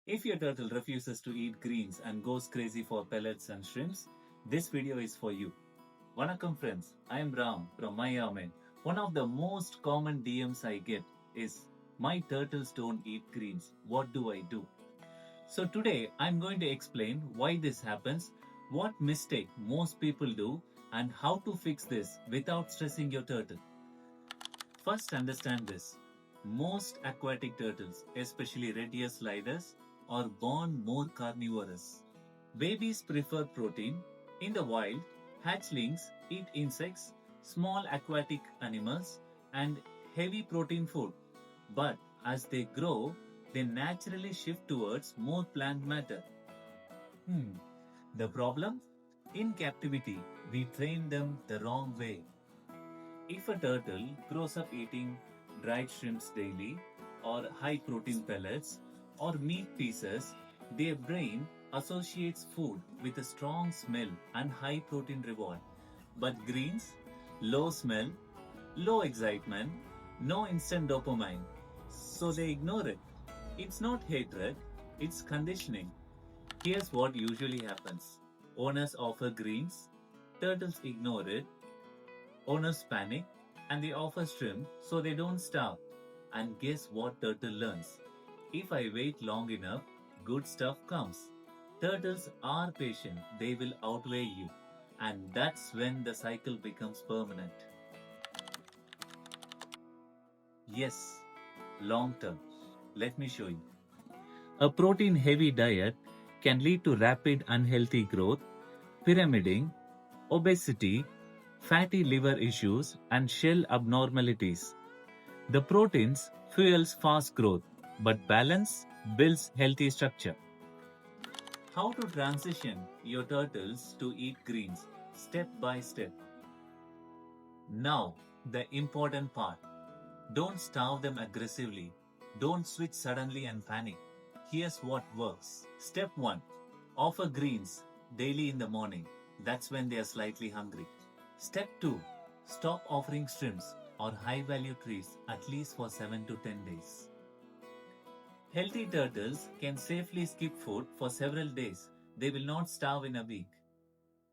If your turtle refuses to eat greens and goes crazy for pellets and shrimps, this video is for you. Vanakkam friends, I am Ram from My Romaine. One of the most common DMs I get is, my turtles don't eat greens, what do I do? So today I'm going to explain why this happens, what mistake most people do, and how to fix this without stressing your turtle. First, understand this. Most aquatic turtles, especially red ear sliders, are born more carnivorous. Babies prefer protein. In the wild, hatchlings eat insects, small aquatic animals, and heavy protein food. But as they grow, they naturally shift towards more plant matter. The problem? In captivity, we train them the wrong way. If a turtle grows up eating dried shrimps daily, or high protein pellets, or meat pieces, their brain associates food with a strong smell and high protein reward. But greens, low smell, low excitement, no instant dopamine. So they ignore it. It's not hatred, it's conditioning. Here's what usually happens: owners offer greens, turtles ignore it, owners panic, and they offer shrimp so they don't starve. And guess what turtle learns? If I wait long enough, good stuff comes. Turtles are patient, they will outweigh you. And that's when the cycle becomes permanent. Yes, long term. Let me show you. A protein heavy diet can lead to rapid unhealthy growth, pyramiding, obesity, fatty liver issues, and shell abnormalities. The proteins fuels fast growth, but balance builds healthy structure. How to transition your turtles to eat greens step by step. Now, the important part. Don't starve them aggressively. Don't switch suddenly and panic. Here's what works. Step 1. Offer greens daily in the morning. That's when they are slightly hungry. Step 2. Stop offering shrimps or high value treats at least for 7 to 10 days. Healthy turtles can safely skip food for several days. They will not starve in a week.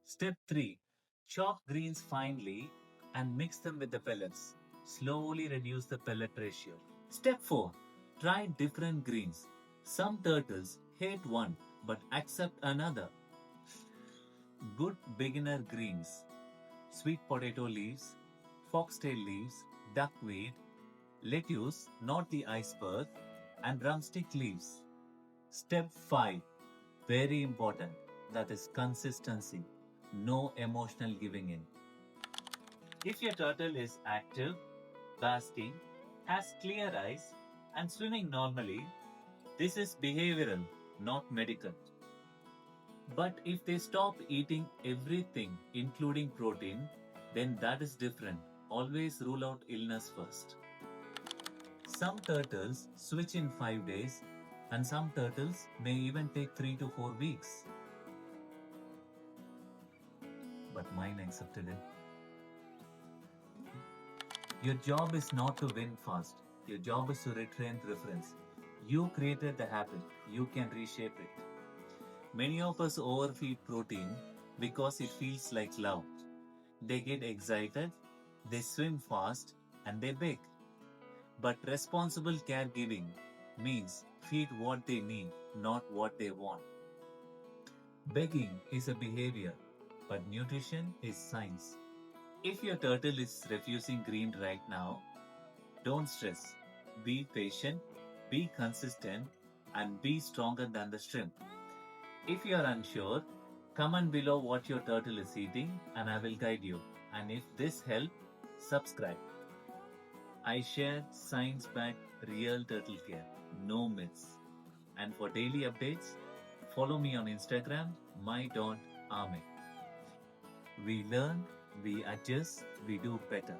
Step 3. Chop greens finely and mix them with the pellets. Slowly reduce the pellet ratio. Step 4. Try different greens. Some turtles hate one but accept another. Good beginner greens: sweet potato leaves, foxtail leaves, duckweed, lettuce, not the iceberg, and drumstick leaves. Step 5. Very important. That is consistency. No emotional giving in. If your turtle is active, basking, has clear eyes, and swimming normally, this is behavioral, not medical. But if they stop eating everything, including protein, then that is different. Always rule out illness first. Some turtles switch in 5 days, and some turtles may even take 3 to 4 weeks. But mine accepted it. Your job is not to win fast. Your job is to retrain preference. You created the habit. You can reshape it. Many of us overfeed protein because it feels like love. They get excited, they swim fast, and they beg. But responsible caregiving means feed what they need, not what they want. Begging is a behavior, but nutrition is science. If your turtle is refusing green right now, don't stress. Be patient, be consistent, and be stronger than the shrimp. If you are unsure, comment below what your turtle is eating and I will guide you. And if this helped, subscribe. I share science-backed real turtle care, no myths. And for daily updates, follow me on Instagram, my.ame. We learn, we adjust, we do better.